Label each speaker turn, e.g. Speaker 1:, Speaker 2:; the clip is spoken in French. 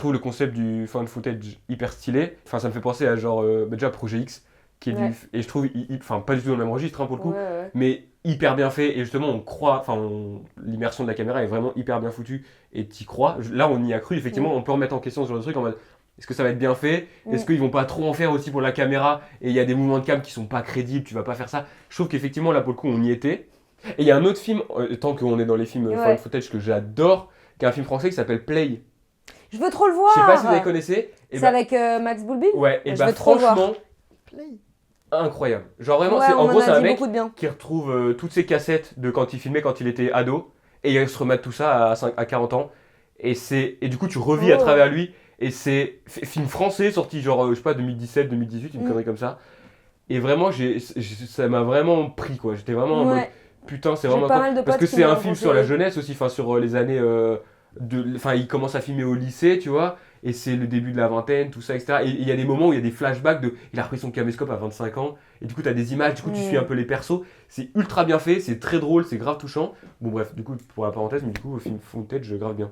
Speaker 1: trouve le concept du found footage hyper stylé. Enfin, ça me fait penser à genre, déjà Projet X, qui est
Speaker 2: Ouais.
Speaker 1: et je trouve, enfin, pas du tout dans le même registre hein, pour le
Speaker 2: Ouais,
Speaker 1: coup,
Speaker 2: ouais.
Speaker 1: mais hyper bien fait. Et justement, on croit, enfin, l'immersion de la caméra est vraiment hyper bien foutue et t'y crois. Là, on y a cru,
Speaker 2: Mm.
Speaker 1: effectivement, on peut remettre en question ce genre de truc en mode. Est-ce que ça va être bien fait? Est-ce
Speaker 2: Mm.
Speaker 1: qu'ils vont pas trop en faire aussi pour la caméra? Et il y a des mouvements de cam qui sont pas crédibles, tu vas pas faire ça. Je trouve qu'effectivement, là, pour le coup, on y était. Et il y a un autre film, tant qu'on est dans les films found
Speaker 2: Ouais.
Speaker 1: footage que j'adore, qui est un film français qui s'appelle Play.
Speaker 2: Je veux trop le
Speaker 1: Je sais pas si vous les
Speaker 2: voir.
Speaker 1: connaissez. Et
Speaker 2: C'est
Speaker 1: bah,
Speaker 2: avec Max Boublil?
Speaker 1: ouais, et
Speaker 2: Je
Speaker 1: bah
Speaker 2: veux trop le voir.
Speaker 1: franchement, incroyable. Genre vraiment,
Speaker 2: Ouais,
Speaker 1: c'est
Speaker 2: on
Speaker 1: en
Speaker 2: m'en
Speaker 1: gros,
Speaker 2: a
Speaker 1: c'est un
Speaker 2: dit beaucoup
Speaker 1: mec
Speaker 2: de bien.
Speaker 1: qui retrouve toutes ses cassettes de quand il filmait quand il était ado. Et il se remet tout ça à 40 ans. Et du coup, tu revis à
Speaker 2: Oh.
Speaker 1: travers lui. Et c'est film français sorti genre, je sais pas, 2017, 2018, une
Speaker 2: Mm.
Speaker 1: connerie comme ça. Et vraiment, ça m'a vraiment pris quoi. J'étais vraiment en mode
Speaker 2: Ouais.
Speaker 1: putain, c'est
Speaker 2: J'ai
Speaker 1: vraiment
Speaker 2: pas
Speaker 1: quoi.
Speaker 2: mal de
Speaker 1: Parce
Speaker 2: potes
Speaker 1: que
Speaker 2: qui
Speaker 1: c'est
Speaker 2: me
Speaker 1: un
Speaker 2: l'ont
Speaker 1: film sur la
Speaker 2: conseillé.
Speaker 1: jeunesse aussi, enfin sur les années. Enfin, il commence à filmer au lycée, tu vois. Et c'est le début de la vingtaine, tout ça, etc. Et il y a des moments où il y a des flashbacks de. Il a repris son caméscope à 25 ans. Et du coup, t'as des images, du coup, tu suis un
Speaker 2: Mm.
Speaker 1: peu les persos. C'est ultra bien fait, c'est très drôle, c'est grave touchant. Bon, bref, du coup, pour la parenthèse, mais du coup, au film footage, grave bien.